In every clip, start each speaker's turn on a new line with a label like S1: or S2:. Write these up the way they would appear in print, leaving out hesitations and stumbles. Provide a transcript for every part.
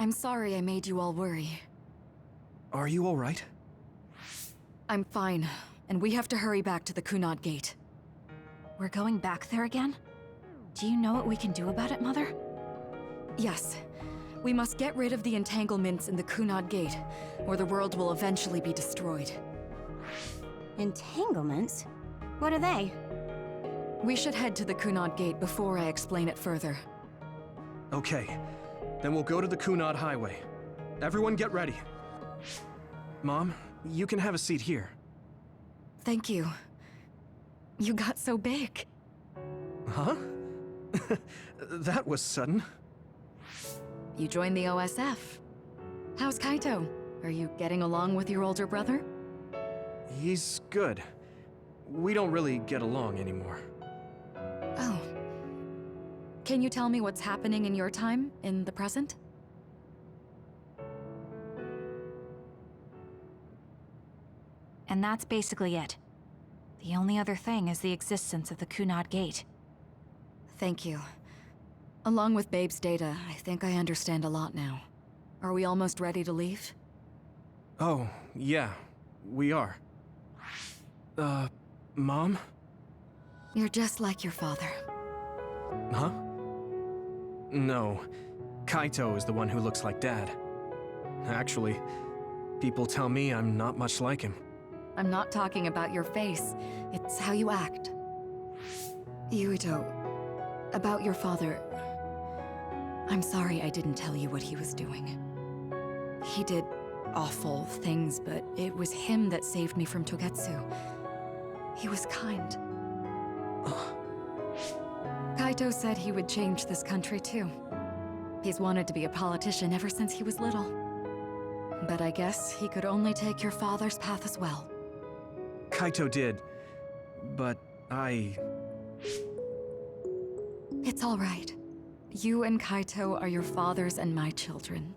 S1: I'm sorry I made you all worry.
S2: Are you alright?
S1: I'm fine, and we have to hurry back to the Kunad Gate.
S3: We're going back there again? Do you know what we can do about it, Mother?
S1: Yes. We must get rid of the entanglements in the Kunad Gate, or the world will eventually be destroyed.
S4: Entanglements? What are they?
S1: We should head to the Kunad Gate before I explain it further.
S2: Okay, then we'll go to the Kunad Highway. Everyone get ready. Mom, you can have a seat here.
S1: Thank you. You got so big.
S2: Huh? That was sudden.
S1: You joined the OSF. How's Kaito? Are you getting along with your older brother?
S2: He's good. We don't really get along anymore.
S1: Oh. Can you tell me what's happening in your time, in the present?
S3: And that's basically it. The only other thing is the existence of the Kunad Gate.
S1: Thank you. Along with Babe's data, I think I understand a lot now. Are we almost ready to leave?
S2: Oh, yeah, we are. Mom?
S1: You're just like your father.
S2: Huh? No, Kaito is the one who looks like Dad. Actually, people tell me I'm not much like him.
S1: I'm not talking about your face. It's how you act. Yuito, about your father... I'm sorry I didn't tell you what he was doing. He did awful things, but it was him that saved me from Togetsu. He was kind. Kaito said he would change this country too. He's wanted to be a politician ever since he was little. But I guess he could only take your father's path as well.
S2: Kaito did, but
S1: It's all right. You and Kaito are your fathers and my children.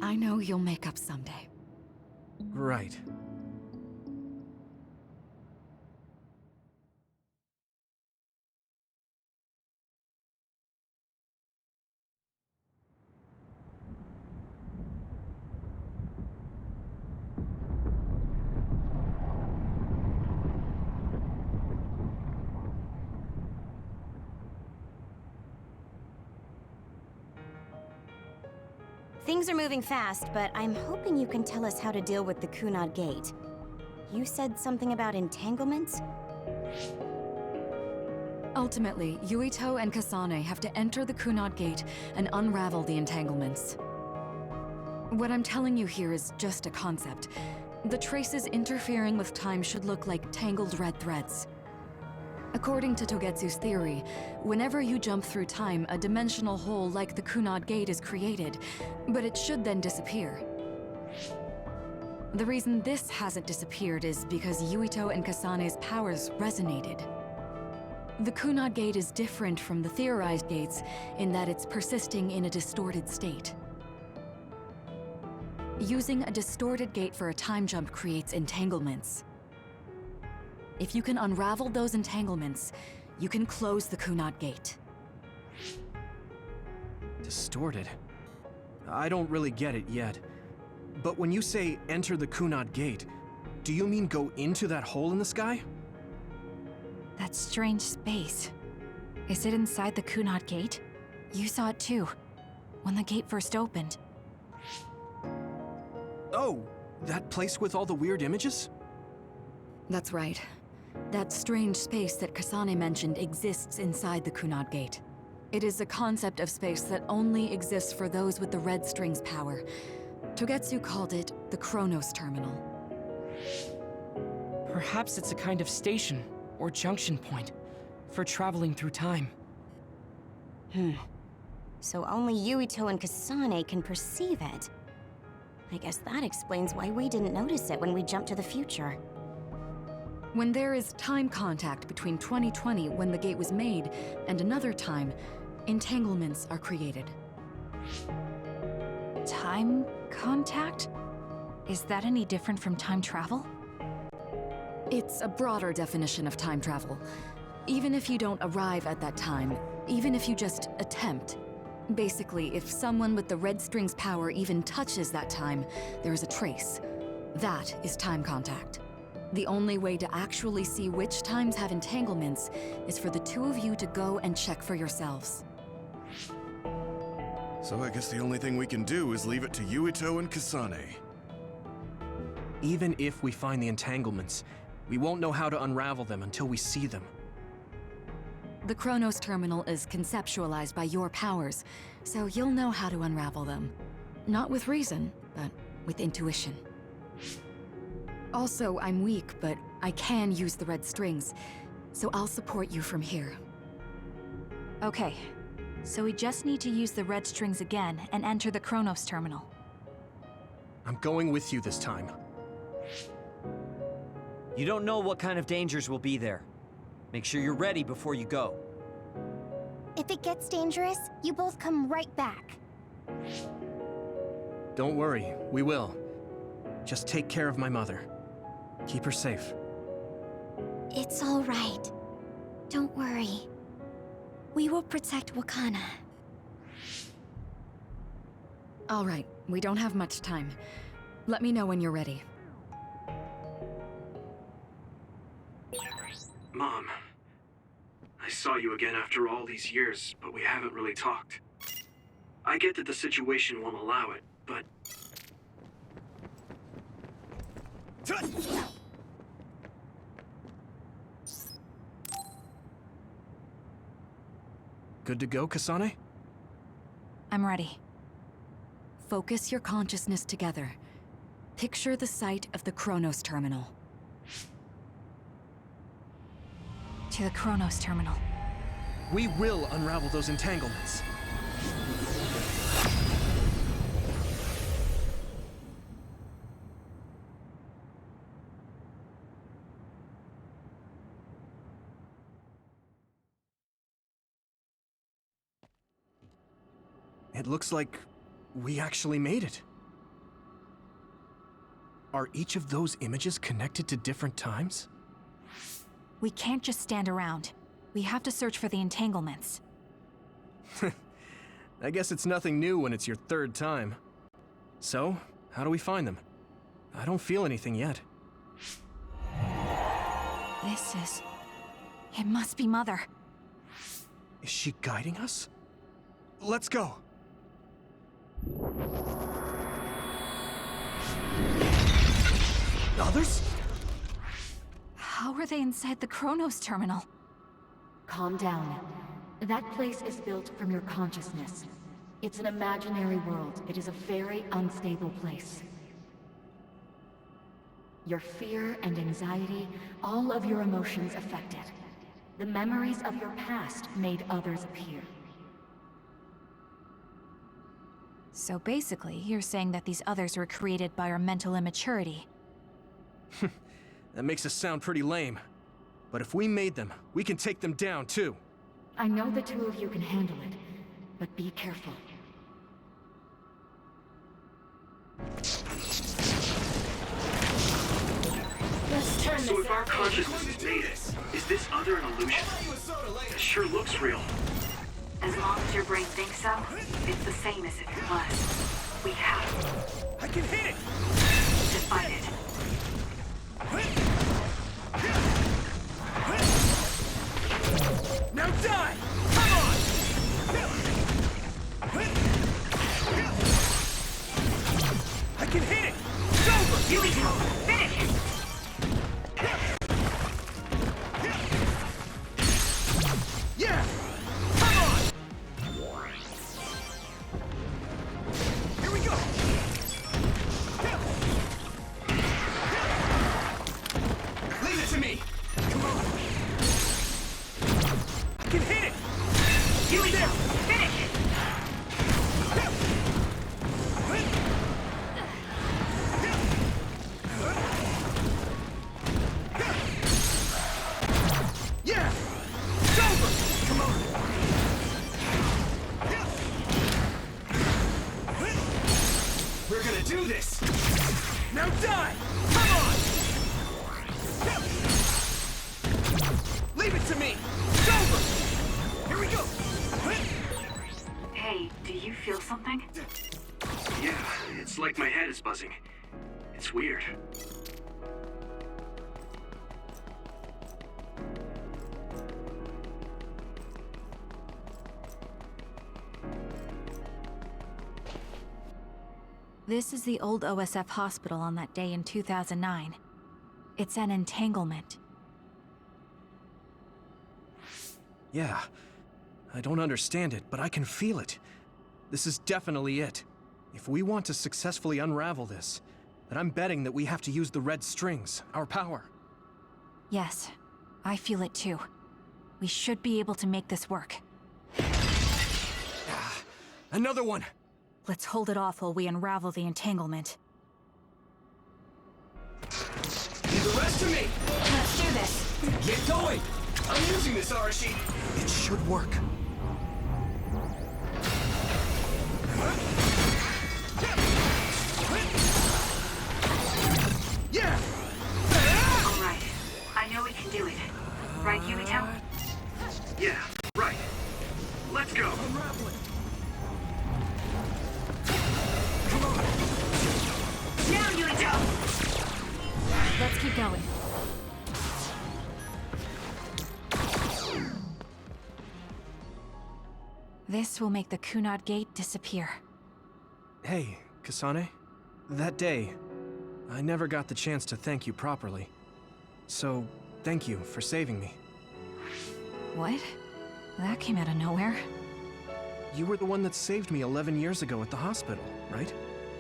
S1: I know you'll make up someday.
S2: Right.
S4: Things are moving fast, but I'm hoping you can tell us how to deal with the Kunad Gate. You said something about entanglements?
S1: Ultimately, Yuito and Kasane have to enter the Kunad Gate and unravel the entanglements. What I'm telling you here is just a concept. The traces interfering with time should look like tangled red threads. According to Togetsu's theory, whenever you jump through time, a dimensional hole like the Kunad Gate is created, but it should then disappear. The reason this hasn't disappeared is because Yuito and Kasane's powers resonated. The Kunad Gate is different from the theorized gates in that it's persisting in a distorted state. Using a distorted gate for a time jump creates entanglements. If you can unravel those entanglements, you can close the Kunad Gate.
S2: Distorted? I don't really get it yet. But when you say enter the Kunad Gate, do you mean go into that hole in the sky?
S3: That strange space. Is it inside the Kunad Gate? You saw it too, when the gate first opened.
S2: Oh, that place with all the weird images?
S1: That's right. That strange space that Kasane mentioned exists inside the Kunad Gate. It is a concept of space that only exists for those with the red string's power. Togetsu called it the Chronos Terminal.
S5: Perhaps it's a kind of station or junction point for traveling through time.
S4: So only Yuito and Kasane can perceive it. I guess that explains why we didn't notice it when we jumped to the future.
S1: When there is time contact between 2020, when the gate was made, and another time, entanglements are created.
S3: Time contact? Is that any different from time travel?
S1: It's a broader definition of time travel. Even if you don't arrive at that time, even if you just attempt, Basically, if someone with the red string's power even touches that time, there is a trace. That is time contact. The only way to actually see which times have entanglements is for the two of you to go and check for yourselves.
S6: So I guess the only thing we can do is leave it to Yuito and Kasane.
S2: Even if we find the entanglements, we won't know how to unravel them until we see them.
S1: The Chronos terminal is conceptualized by your powers, so you'll know how to unravel them. Not with reason, but with intuition. Also, I'm weak, but I can use the red strings, so I'll support you from here.
S3: Okay, so we just need to use the red strings again and enter the Chronos terminal.
S2: I'm going with you this time.
S7: You don't know what kind of dangers will be there. Make sure you're ready before you go.
S8: If it gets dangerous, you both come right back.
S2: Don't worry, we will. Just take care of my mother. Keep her safe.
S8: It's all right. Don't worry. We will protect Wakana.
S1: All right, we don't have much time. Let me know when you're ready.
S2: Mom, I saw you again after all these years, but we haven't really talked. I get that the situation won't allow it, but... Good to go, Kasane?
S3: I'm ready.
S1: Focus your consciousness together. Picture the site of the Chronos terminal.
S3: To the Chronos terminal.
S2: We will unravel those entanglements. It looks like we actually made it. Are each of those images connected to different times?
S3: We can't just stand around. We have to search for the entanglements.
S2: I guess it's nothing new when it's your third time. So, how do we find them? I don't feel anything yet.
S3: This is... It must be Mother.
S2: Is she guiding us? Let's go! Others?
S3: How are they inside the Chronos terminal?
S9: Calm down. That place is built from your consciousness. It's an imaginary world. It is a very unstable place. Your fear and anxiety, all of your emotions affected. The memories of your past made others appear.
S3: So basically, you're saying that these others were created by our mental immaturity.
S2: That makes us sound pretty lame. But if we made them, we can take them down too.
S9: I know the two of you can handle it, but be careful.
S8: Let's turn
S2: So if our consciousness has made it, is this other an illusion? It sure looks real.
S10: As long as your brain thinks so, it's the same as if it was. We have
S2: I can hit it!
S10: to fight it.
S2: Now die! Come on! I can hit it! It's over!
S10: Yuito, finish it!
S2: Yeah! Come on! Here we go! like my head is buzzing. It's weird.
S3: This is the old OSF hospital on that day in 2009. It's an entanglement.
S2: Yeah. I don't understand it, but I can feel it. This is definitely it. If we want to successfully unravel this, then I'm betting that we have to use the red strings, our power.
S3: Yes, I feel it too. We should be able to make this work.
S2: Another one!
S3: Let's hold it off while we unravel the entanglement.
S2: Leave the rest to me!
S3: Let's do this!
S2: Get going! I'm using this Arashi! It should work. Yeah!
S10: Alright. I know we can do it. Right, Yumito?
S2: Yeah, right. Let's go!
S10: Now, Yumito!
S3: Let's keep going. This will make the Kunad Gate disappear.
S2: Hey, Kasane. That day, I never got the chance to thank you properly. So, thank you for saving me.
S3: What? That came out of nowhere.
S2: You were the one that saved me 11 years ago at the hospital, right?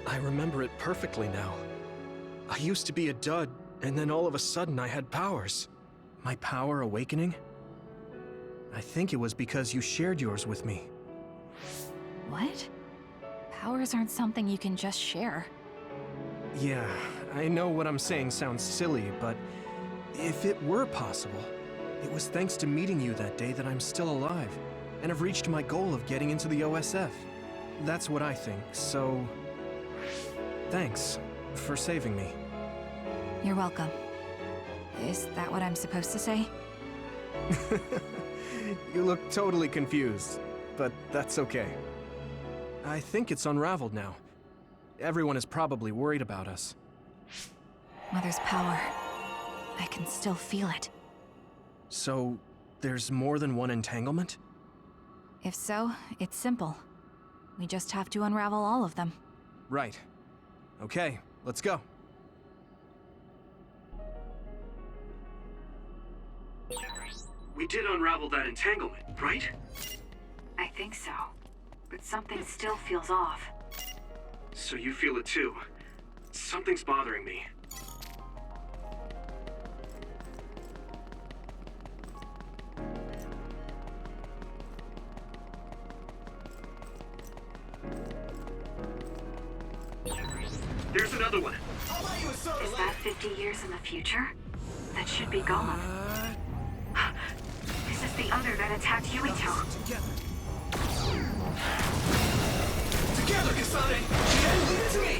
S2: I remember it perfectly now. I used to be a dud, and then all of a sudden I had powers. My power awakening? I think it was because you shared yours with me.
S3: What? Powers aren't something you can just share.
S2: Yeah, I know what I'm saying sounds silly, but if it were possible, it was thanks to meeting you that day that I'm still alive, and have reached my goal of getting into the OSF. That's what I think, so... thanks for saving me.
S3: You're welcome. Is that what I'm supposed to say?
S2: You look totally confused, but that's okay. I think it's unraveled now. Everyone is probably worried about us.
S3: Mother's power. I can still feel it.
S2: So, there's more than one entanglement?
S3: If so, it's simple. We just have to unravel all of them.
S2: Right. Okay, let's go. We did unravel that entanglement, right?
S10: I think so. But something still feels off.
S2: So you feel it too. Something's bothering me. There's another one.
S10: Is that 50 years in the future? That should be gone. This is the other that attacked Yuito.
S2: Together, Kasane! Lead it to me!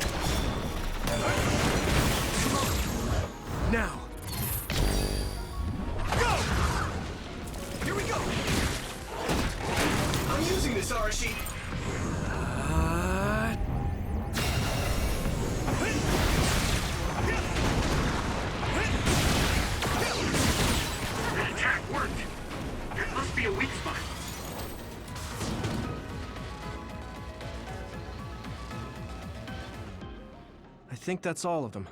S2: Now! Go! Here we go! I'm using this Arashi! That attack worked! There must be a weak spot. I think that's all of them.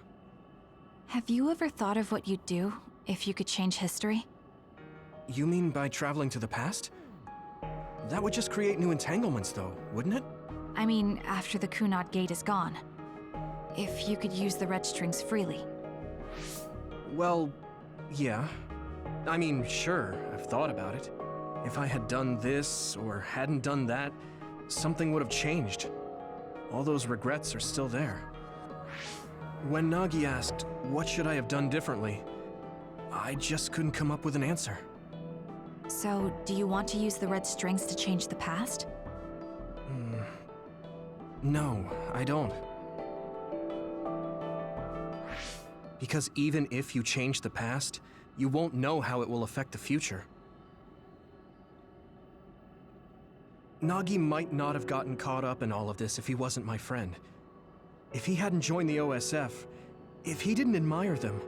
S3: Have you ever thought of what you'd do if you could change history?
S2: You mean by traveling to the past? That would just create new entanglements, though, wouldn't it?
S3: I mean, after the Kunad Gate is gone. If you could use the red strings freely.
S2: Well, yeah. I mean, sure, I've thought about it. If I had done this, or hadn't done that, something would have changed. All those regrets are still there. When Nagi asked, what should I have done differently, I just couldn't come up with an answer.
S3: So, do you want to use the red strings to change the past?
S2: No, I don't. Because even if you change the past, you won't know how it will affect the future. Nagi might not have gotten caught up in all of this if he wasn't my friend. If he hadn't joined the OSF, if he didn't admire them,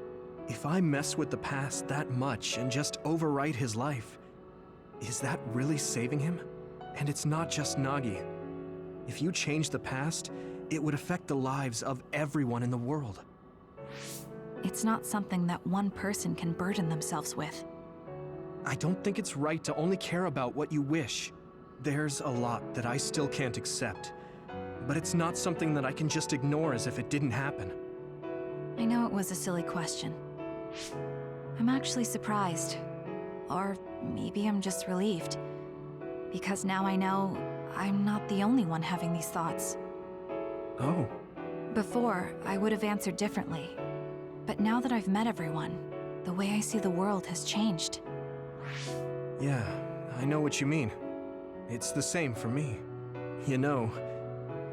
S2: if I mess with the past that much and just overwrite his life, is that really saving him? And it's not just Nagi. If you change the past, it would affect the lives of everyone in the world.
S3: It's not something that one person can burden themselves with.
S2: I don't think it's right to only care about what you wish. There's a lot that I still can't accept, but it's not something that I can just ignore as if it didn't happen.
S3: I know it was a silly question. I'm actually surprised. Or maybe I'm just relieved. Because now I know I'm not the only one having these thoughts.
S2: Oh.
S3: Before, I would have answered differently. But now that I've met everyone, the way I see the world has changed.
S2: Yeah, I know what you mean. It's the same for me. You know,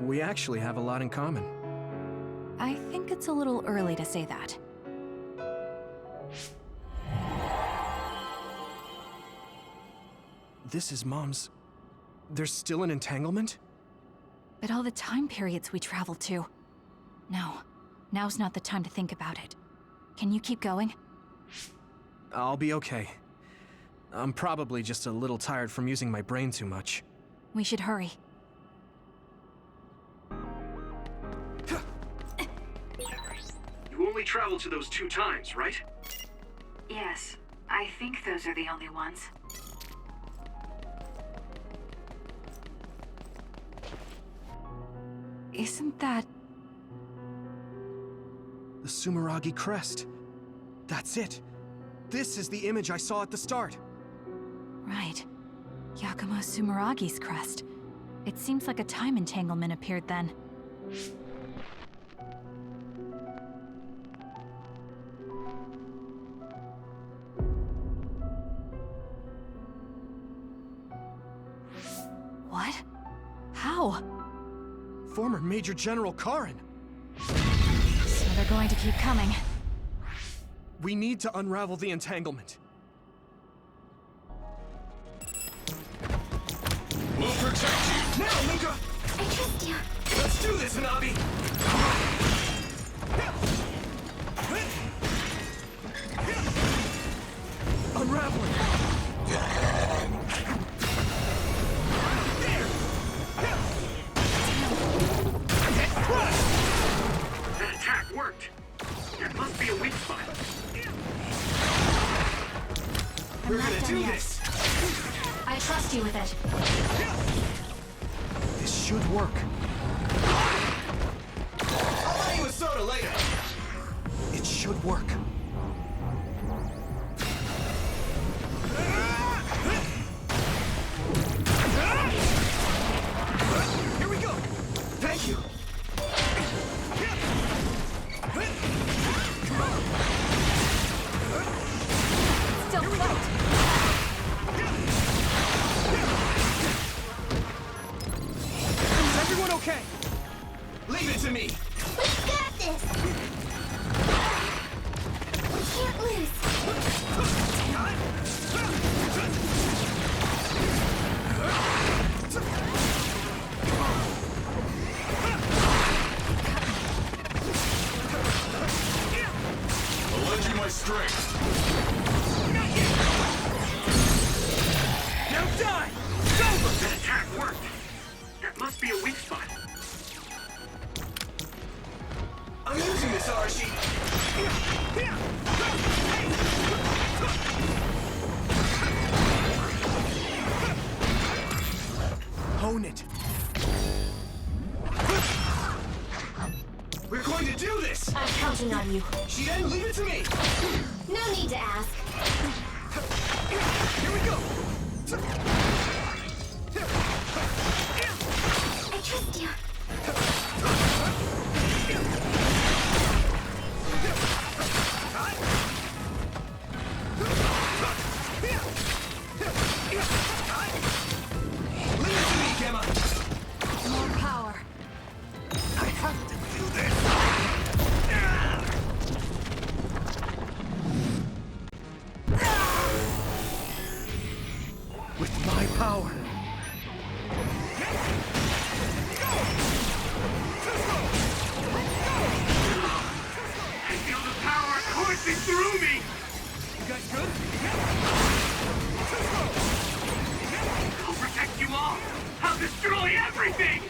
S2: we actually have a lot in common.
S3: I think it's a little early to say that.
S2: This is Mom's... There's still an entanglement?
S3: But all the time periods we traveled to. No, now's not the time to think about it. Can you keep going?
S2: I'll be okay. I'm probably just a little tired from using my brain too much.
S3: We should hurry.
S2: You only traveled to those 2 times, right?
S10: Yes, I think those are the only ones.
S3: Isn't that...
S2: The Sumeragi crest. That's it. This is the image I saw at the start.
S3: Right. Yakumo Sumeragi's crest. It seems like a time entanglement appeared then. What? How?
S2: Former Major General Karin.
S3: So they're going to keep coming.
S2: We need to unravel the entanglement.
S6: We'll protect you!
S2: Now, Luca!
S8: I trust you.
S2: Let's do this, Hanabi! Unraveling! That attack worked! There must be a weak spot. We're gonna do this!
S9: I trust you with it.
S2: This should work. I'll buy you a soda later. It should work. Here we go. Thank you.
S3: Still fight!
S2: Is everyone okay? Leave it to me.
S8: We've got this. We can't lose.
S6: I'll lend you my strength.
S2: Now die! Go! That attack worked. That must be a weak spot. I'm using this, Arashi. Hone it. We're going to do this!
S9: I'm counting on you.
S2: Shiden, leave it to me!
S8: No need to ask.
S2: Here we go!
S8: I trust you.
S2: Leave it to me, Gemma!
S3: More power.
S2: I have to do this! With my power.
S11: passing through me!
S2: You guys good?
S11: I'll protect you all! I'll destroy everything!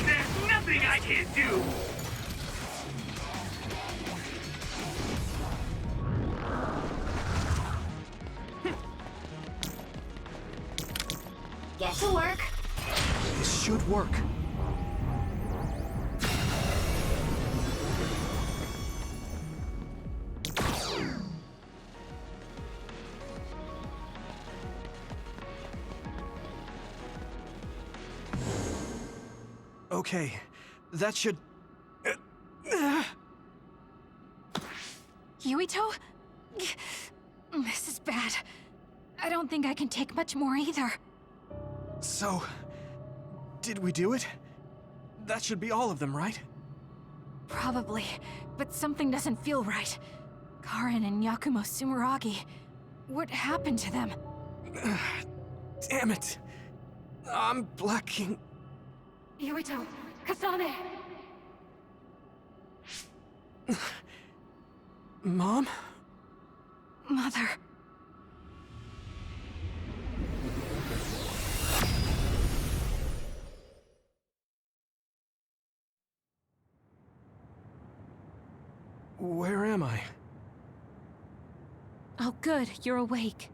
S11: There's nothing I can't do!
S8: Get to work.
S2: This should work. Okay, that should...
S3: Yuito? This is bad. I don't think I can take much more either.
S2: So, did we do it? That should be all of them, right?
S3: Probably, but something doesn't feel right. Karen and Yakumo Sumeragi. What happened to them?
S2: Damn it. I'm blacking...
S9: Yuito, Kasane!
S2: Mom?
S3: Mother.
S2: Where am I?
S3: Oh good, you're awake.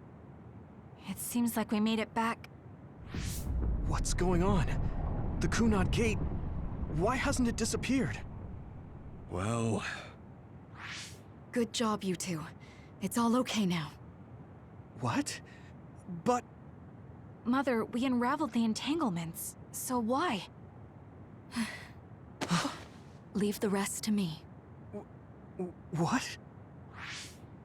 S3: It seems like we made it back.
S2: What's going on? The Kunad Gate... Why hasn't it disappeared?
S6: Well...
S1: Good job, you two. It's all okay now.
S2: What? But...
S3: Mother, we unraveled the entanglements. So why?
S1: Leave the rest to me.
S2: What?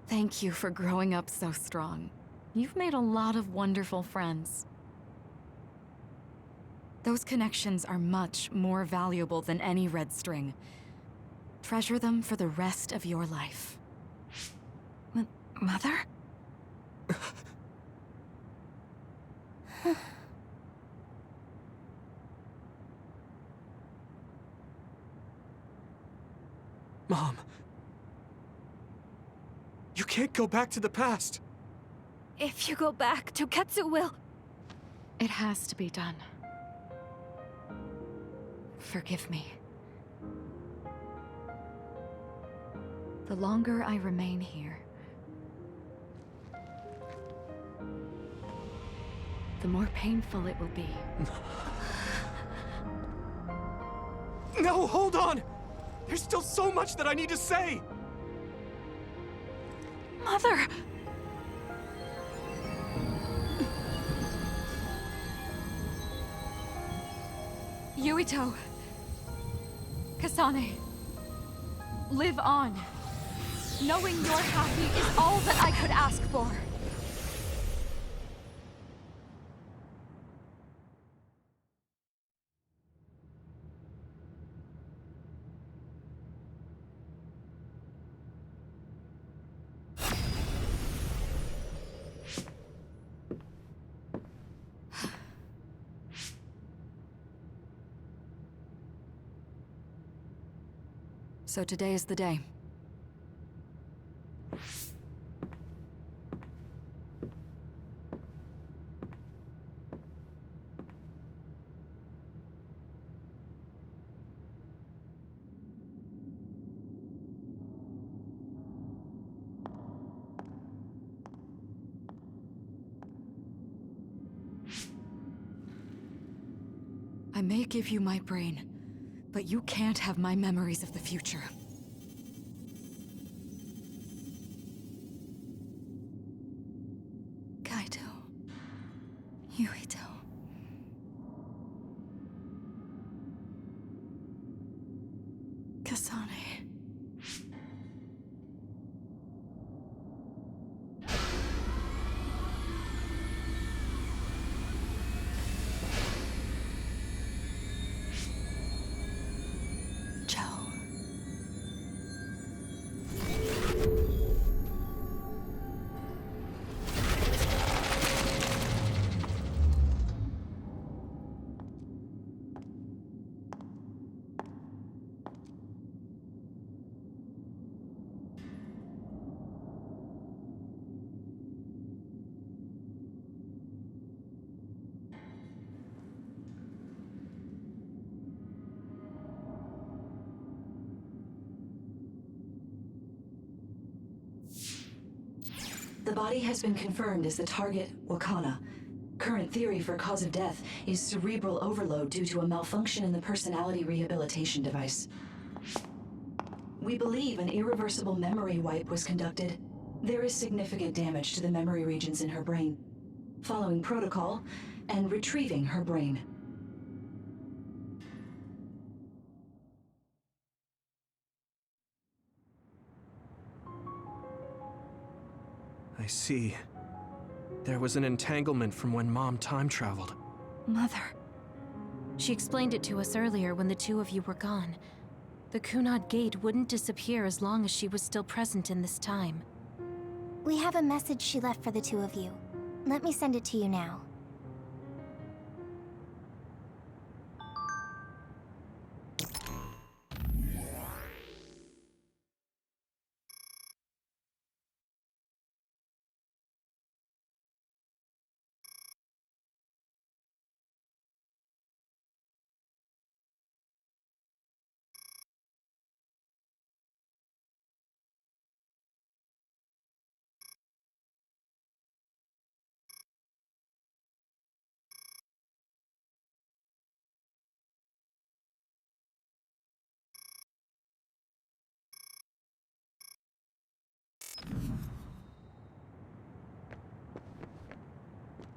S1: Thank you for growing up so strong. You've made a lot of wonderful friends. Those connections are much more valuable than any red string. Treasure them for the rest of your life.
S3: Mother?
S2: Mom. You can't go back to the past.
S3: If you go back, Toketsu will...
S1: It has to be done. Forgive me. The longer I remain here, the more painful it will be.
S2: No, hold on! There's still so much that I need to say!
S3: Mother!
S1: Yuito. Kasane. Live on. Knowing you're happy is all that I could ask for. So today is the day. I may give you my brain, but you can't have my memories of the future. Kaito. Yuito. Kasane.
S12: The body has been confirmed as the target, Wakana. Current theory for cause of death is cerebral overload due to a malfunction in the personality rehabilitation device. We believe an irreversible memory wipe was conducted. There is significant damage to the memory regions in her brain. Following protocol and retrieving her brain.
S2: I see. There was an entanglement from when Mom time traveled.
S3: Mother. She explained it to us earlier when the two of you were gone. The Kunad Gate wouldn't disappear as long as she was still present in this time.
S8: We have a message she left for the two of you. Let me send it to you now.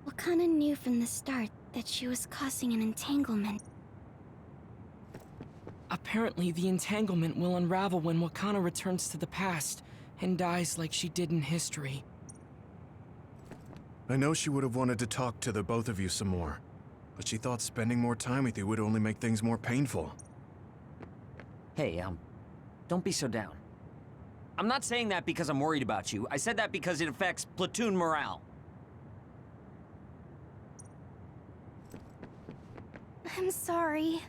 S8: Wakana knew from the start that she was causing an entanglement.
S5: Apparently, the entanglement will unravel when Wakana returns to the past and dies like she did in history.
S6: I know she would have wanted to talk to the both of you some more, but she thought spending more time with you would only make things more painful.
S7: Hey, don't be so down. I'm not saying that because I'm worried about you. I said that because it affects platoon morale.
S8: I'm sorry.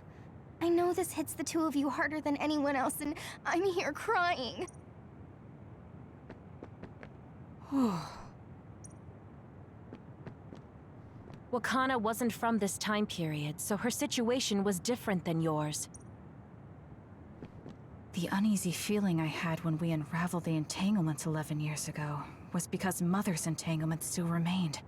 S8: I know this hits the two of you harder than anyone else, and I'm here crying.
S3: Wakana wasn't from this time period, so her situation was different than yours. The uneasy feeling I had when we unraveled the entanglements 11 years ago was because Mother's entanglement still remained.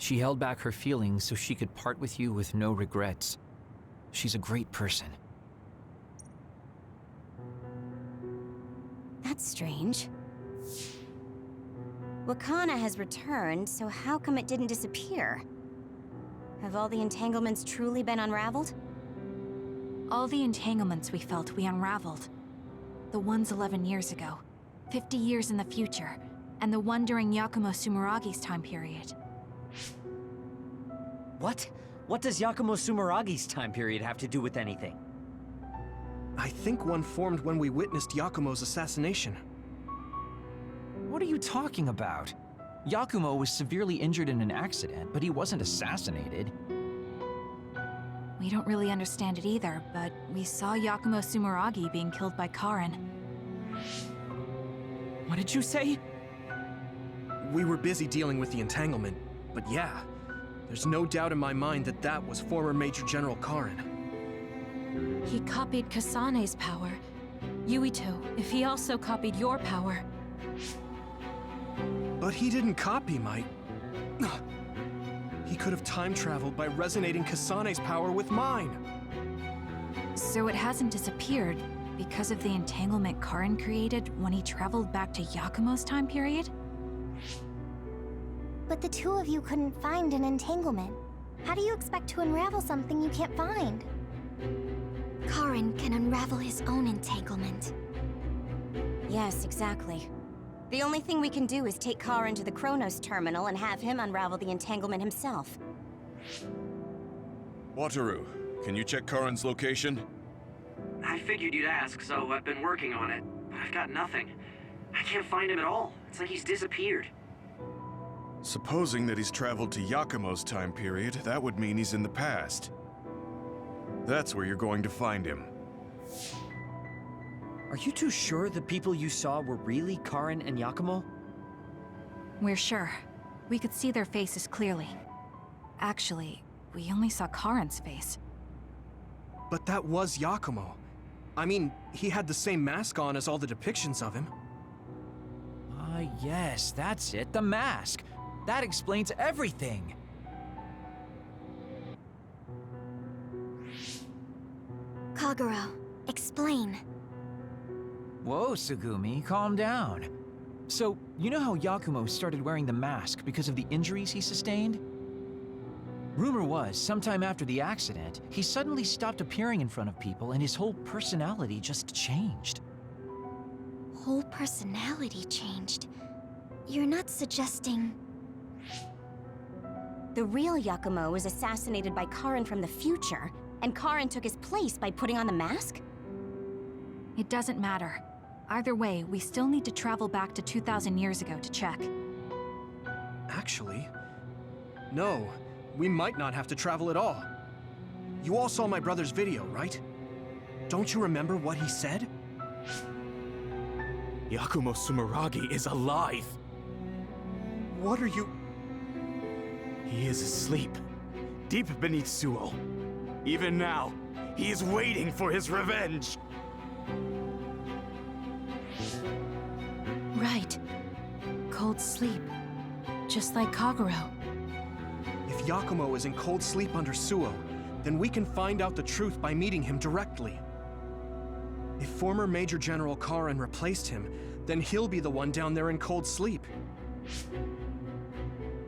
S13: She held back her feelings so she could part with you with no regrets. She's a great person.
S4: That's strange. Wakana has returned, so how come it didn't disappear? Have all the entanglements truly been unraveled?
S3: All the entanglements we felt we unraveled. The ones 11 years ago, 50 years in the future, and the one during Yakumo Sumeragi's time period.
S7: What? What does Yakumo Sumeragi's time period have to do with anything?
S2: I think one formed when we witnessed Yakumo's assassination.
S13: What are you talking about? Yakumo was severely injured in an accident, but he wasn't assassinated.
S3: We don't really understand it either, but we saw Yakumo Sumeragi being killed by Karen.
S5: What did you say?
S2: We were busy dealing with the entanglement, but yeah, there's no doubt in my mind that that was former Major General Karen.
S3: He copied Kasane's power. Yuito, if he also copied your power.
S2: But he didn't copy my... He could have time traveled by resonating Kasane's power with mine.
S3: So it hasn't disappeared because of the entanglement Karen created when he traveled back to Yakumo's time period?
S8: But the two of you couldn't find an entanglement. How do you expect to unravel something you can't find? Karen can unravel his own entanglement.
S4: Yes, exactly. The only thing we can do is take Karen to the Chronos terminal and have him unravel the entanglement himself.
S6: Wataru, can you check Karen's location?
S11: I figured you'd ask, so I've been working on it. But I've got nothing. I can't find him at all. It's like he's disappeared.
S6: Supposing that he's traveled to Yakumo's time period, that would mean he's in the past. That's where you're going to find him.
S7: Are you two sure the people you saw were really Karen and Yakumo?
S3: We're sure. We could see their faces clearly. Actually, we only saw Karin's face.
S2: But that was Yakumo. I mean, he had the same mask on as all the depictions of him.
S13: Ah, yes, that's it, the mask. That explains everything.
S8: Kagero, explain.
S13: Whoa, Sugumi, calm down. So, you know how Yakumo started wearing the mask because of the injuries he sustained? Rumor was, sometime after the accident, he suddenly stopped appearing in front of people and his whole personality just changed.
S8: Whole personality changed. You're not suggesting...
S4: The real Yakumo was assassinated by Karin from the future, and Karin took his place by putting on the mask?
S3: It doesn't matter. Either way, we still need to travel back to 2,000 years ago to check.
S2: Actually, no. We might not have to travel at all. You all saw my brother's video, right? Don't you remember what he said?
S14: Yakumo Sumeragi is alive!
S2: What are you...
S14: He is asleep, deep beneath Suo. Even now, he is waiting for his revenge!
S3: Right. Cold sleep. Just like Kagero.
S2: If Yakumo is in cold sleep under Suo, then we can find out the truth by meeting him directly. If former Major General Karin replaced him, then he'll be the one down there in cold sleep.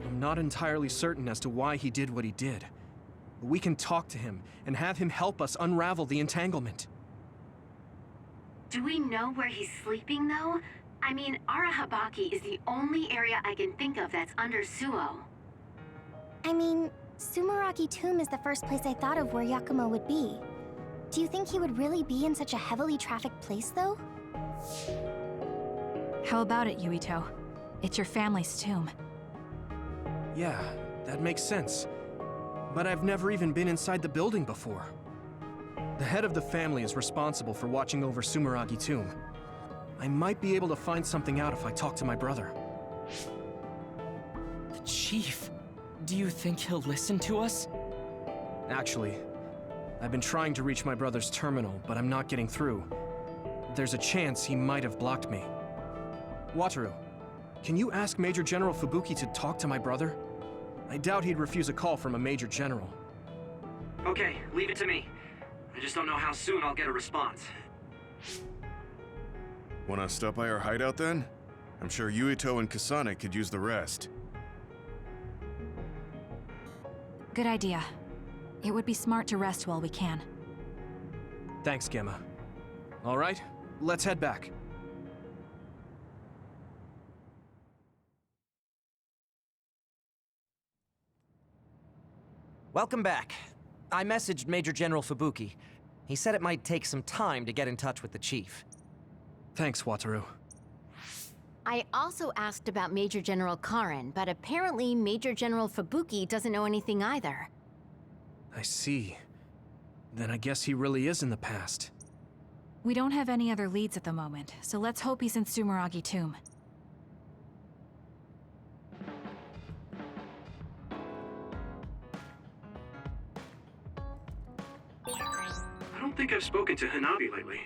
S2: I'm not entirely certain as to why he did what he did. But we can talk to him and have him help us unravel the entanglement.
S10: Do we know where he's sleeping, though? I mean, Arahabaki is the only area I can think of that's under Suo.
S8: I mean, Sumeragi Tomb is the first place I thought of where Yakumo would be. Do you think he would really be in such a heavily trafficked place, though?
S3: How about it, Yuito? It's your family's tomb.
S2: Yeah, that makes sense. But I've never even been inside the building before. The head of the family is responsible for watching over Sumeragi Tomb. I might be able to find something out if I talk to my brother.
S5: The Chief. Do you think he'll listen to us?
S2: Actually, I've been trying to reach my brother's terminal, but I'm not getting through. There's a chance he might have blocked me. Wataru, can you ask Major General Fubuki to talk to my brother? I doubt he'd refuse a call from a Major General.
S11: Okay, leave it to me. I just don't know how soon I'll get a response.
S6: Wanna stop by our hideout then? I'm sure Yuito and Kasane could use the rest.
S3: Good idea. It would be smart to rest while we can.
S2: Thanks, Gemma. All right, let's head back.
S15: Welcome back. I messaged Major General Fubuki. He said it might take some time to get in touch with the Chief.
S2: Thanks, Wataru.
S4: I also asked about Major General Karin, but apparently Major General Fubuki doesn't know anything either.
S2: I see. Then I guess he really is in the past.
S3: We don't have any other leads at the moment, so let's hope he's in Sumeragi Tomb.
S11: I don't think I've spoken to Hanabi lately.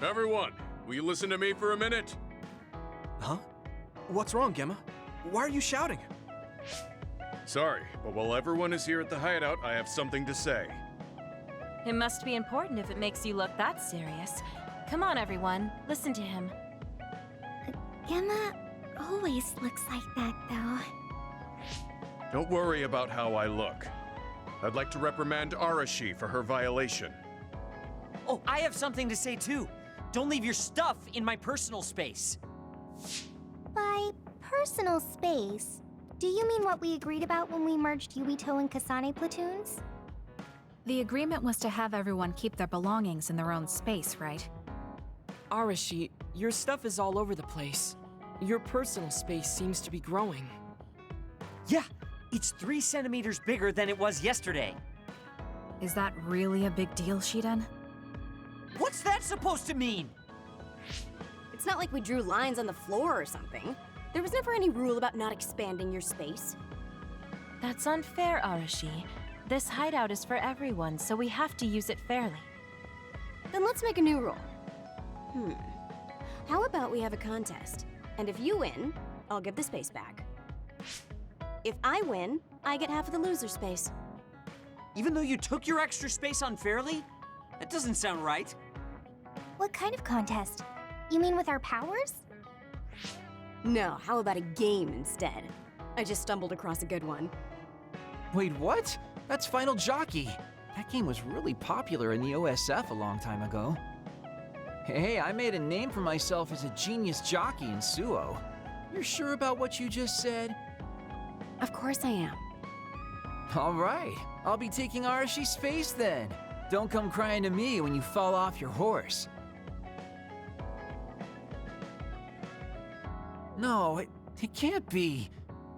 S6: Everyone, will you listen to me for a minute?
S2: Huh? What's wrong, Gemma? Why are you shouting?
S6: Sorry, but while everyone is here at the hideout, I have something to say.
S16: It must be important if it makes you look that serious. Come on, everyone. Listen to him.
S8: Gemma always looks like that, though.
S6: Don't worry about how I look. I'd like to reprimand Arashi for her violation.
S7: Oh, I have something to say too. Don't leave your stuff in my personal space.
S8: By personal space, do you mean what we agreed about when we merged Yuito and Kasane platoons?
S3: The agreement was to have everyone keep their belongings in their own space, right?
S5: Arashi, your stuff is all over the place. Your personal space seems to be growing.
S7: Yeah, it's 3 centimeters bigger than it was yesterday.
S3: Is that really a big deal, Shiden?
S7: What's that supposed to mean?
S4: It's not like we drew lines on the floor or something. There was never any rule about not expanding your space.
S16: That's unfair, Arashi. This hideout is for everyone, so we have to use it fairly.
S4: Then let's make a new rule. How about we have a contest? And if you win, I'll give the space back. If I win, I get half of the loser space.
S7: Even though you took your extra space unfairly? That doesn't sound right.
S8: What kind of contest? You mean with our powers?
S4: No, how about a game instead? I just stumbled across a good one.
S13: Wait, what? That's Final Jockey. That game was really popular in the OSF a long time ago. Hey, I made a name for myself as a genius jockey in Suo. You're sure about what you just said?
S4: Of course I am.
S13: All right, I'll be taking Arashi's space then. Don't come crying to me when you fall off your horse. No, it can't be.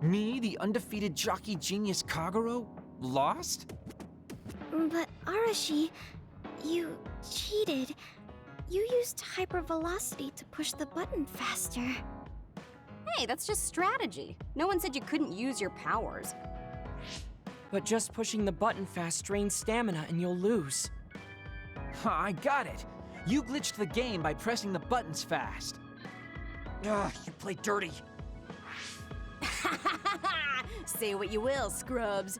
S13: Me, the undefeated jockey genius Kagero, lost?
S8: But Arashi, you cheated. You used hypervelocity to push the button faster.
S4: Hey, that's just strategy. No one said you couldn't use your powers.
S5: But just pushing the button fast drains stamina and you'll lose.
S13: I got it. You glitched the game by pressing the buttons fast.
S7: Ugh, you play dirty.
S4: Say what you will, scrubs.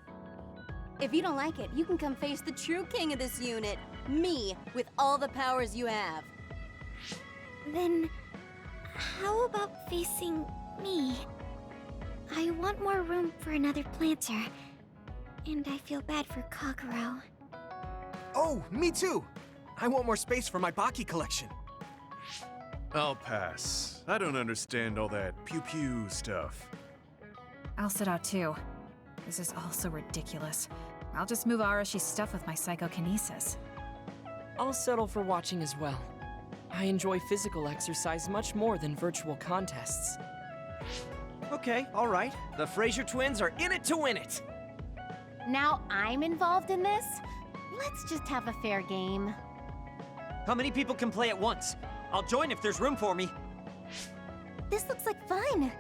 S4: If you don't like it, you can come face the true king of this unit, me, with all the powers you have.
S8: Then, how about facing me? I want more room for another planter, and I feel bad for Kagero.
S2: Oh, me too! I want more space for my Baki collection.
S6: I'll pass. I don't understand all that pew-pew stuff.
S3: I'll sit out too. This is all so ridiculous. I'll just move Arashi's stuff with my psychokinesis.
S5: I'll settle for watching as well. I enjoy physical exercise much more than virtual contests.
S15: Okay, all right. The Fraser twins are in it to win it.
S10: Now I'm involved in this? Let's just have a fair game.
S7: How many people can play at once? I'll join if there's room for me.
S8: This looks like fun.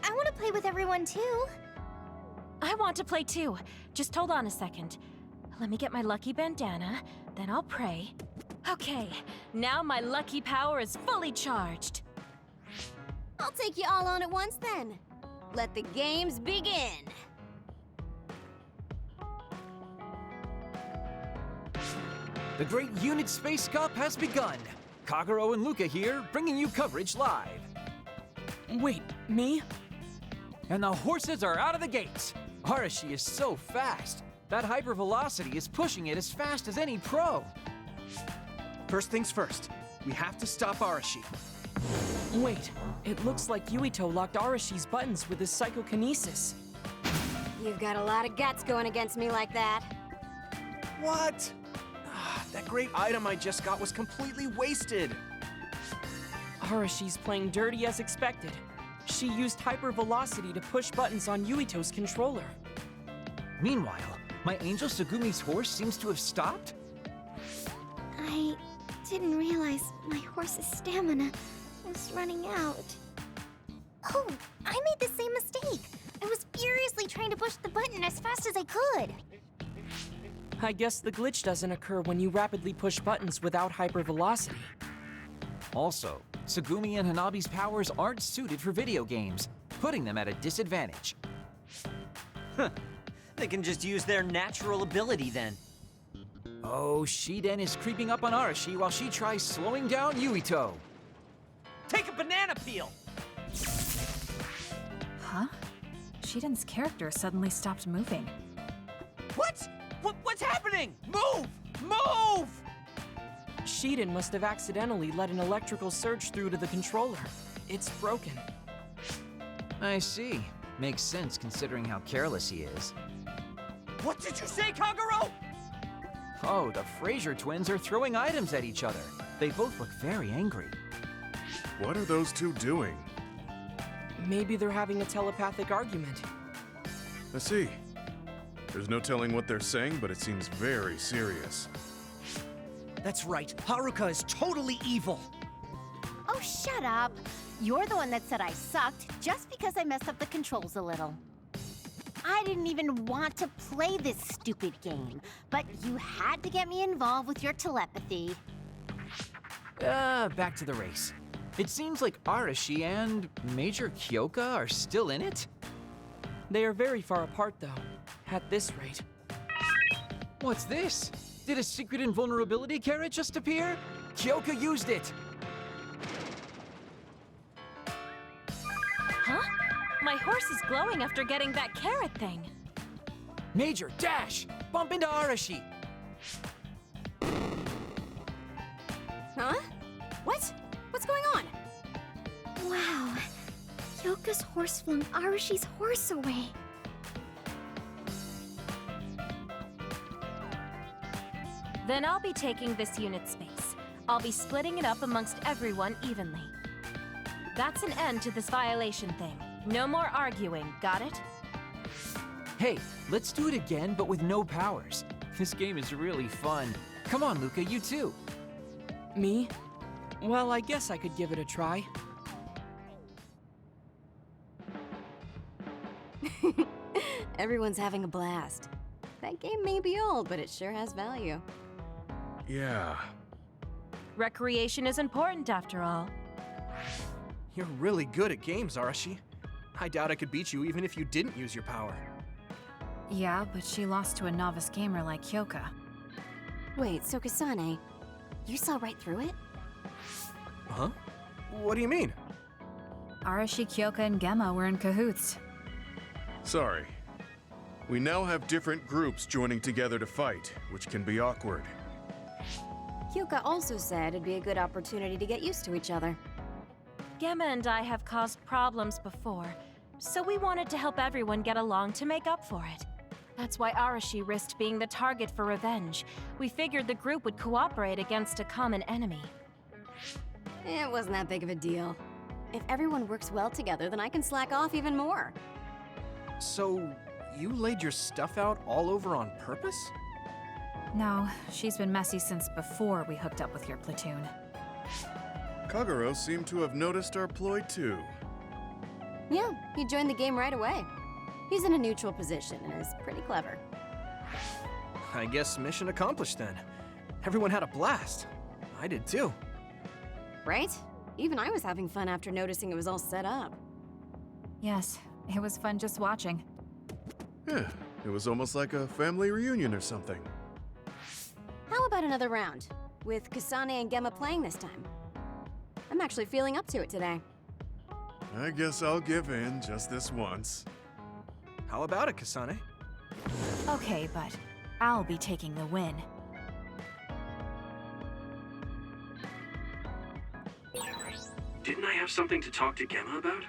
S8: I want to play with everyone too.
S16: I want to play too. Just hold on a second. Let me get my lucky bandana, then I'll pray. Okay, now my lucky power is fully charged.
S4: I'll take you all on at once then. Let the games begin.
S13: The Great Unit Space Cup has begun. Kagero and Luca here, bringing you coverage live.
S5: Wait, me?
S13: And the horses are out of the gates. Arashi is so fast. That hypervelocity is pushing it as fast as any pro.
S2: First things first, we have to stop Arashi.
S5: Wait, it looks like Yuito locked Arashi's buttons with his psychokinesis.
S4: You've got a lot of guts going against me like that.
S2: What? That great item I just got was completely wasted.
S5: Arashi's playing dirty as expected. She used hypervelocity to push buttons on Yuito's controller.
S13: Meanwhile, my angel Sugumi's horse seems to have stopped?
S8: I didn't realize my horse's stamina was running out. Oh, I made the same mistake. I was furiously trying to push the button as fast as I could.
S5: I guess the glitch doesn't occur when you rapidly push buttons without hypervelocity.
S13: Also, Tsugumi and Hanabi's powers aren't suited for video games, putting them at a disadvantage.
S7: Huh. They can just use their natural ability then.
S13: Oh, Shiden is creeping up on Arashi while she tries slowing down Yuito.
S7: Take a banana peel!
S3: Huh? Shiden's character suddenly stopped moving.
S7: What? What's happening? Move! Move!
S5: Shiden must have accidentally let an electrical surge through to the controller. It's broken.
S13: I see. Makes sense considering how careless he is.
S7: What did you say, Kagero?
S13: Oh, the Fraser twins are throwing items at each other. They both look very angry.
S6: What are those two doing?
S5: Maybe they're having a telepathic argument.
S6: I see. There's no telling what they're saying, but it seems very serious.
S7: That's right. Haruka is totally evil.
S4: Oh, shut up. You're the one that said I sucked just because I messed up the controls a little. I didn't even want to play this stupid game, but you had to get me involved with your telepathy.
S13: Back to the race. It seems like Arashi and Major Kyoka are still in it?
S5: They are very far apart, though, at this rate.
S13: What's this? Did a secret invulnerability carrot just appear? Kyoka used it!
S16: Huh? My horse is glowing after getting that carrot thing.
S13: Major, dash! Bump into Arashi!
S4: Huh? What? What's going on?
S8: Wow. Kyoka's horse flung Arashi's horse away.
S16: Then I'll be taking this unit space. I'll be splitting it up amongst everyone evenly. That's an end to this violation thing. No more arguing, got it?
S13: Hey, let's do it again, but with no powers. This game is really fun. Come on, Luca, you too.
S5: Me? Well, I guess I could give it a try.
S4: Everyone's having a blast. That game may be old, but it sure has value.
S6: Yeah.
S16: Recreation is important after all.
S2: You're really good at games, Arashi. I doubt I could beat you even if you didn't use your power.
S3: Yeah, but she lost to a novice gamer like Kyoka.
S4: Wait, so Kasane, you saw right through it?
S2: Huh? What do you mean?
S3: Arashi, Kyoka, and Gemma were in cahoots.
S6: Sorry. We now have different groups joining together to fight, which can be awkward.
S4: Kyoka also said it'd be a good opportunity to get used to each other.
S16: Gemma and I have caused problems before, so we wanted to help everyone get along to make up for it. That's why Arashi risked being the target for revenge. We figured the group would cooperate against a common enemy.
S4: It wasn't that big of a deal. If everyone works well together, then I can slack off even more.
S2: So, you laid your stuff out all over on purpose?
S3: No, she's been messy since before we hooked up with your platoon.
S6: Kagero seemed to have noticed our ploy too.
S4: Yeah, he joined the game right away. He's in a neutral position and is pretty clever.
S2: I guess mission accomplished then. Everyone had a blast. I did too.
S4: Right? Even I was having fun after noticing it was all set up.
S3: Yes, it was fun just watching.
S6: Yeah, it was almost like a family reunion or something.
S4: How about another round? With Kasane and Gemma playing this time. I'm actually feeling up to it today.
S6: I guess I'll give in just this once.
S2: How about it, Kasane?
S3: Okay, but I'll be taking the win.
S11: Didn't I have something to talk to Gemma about?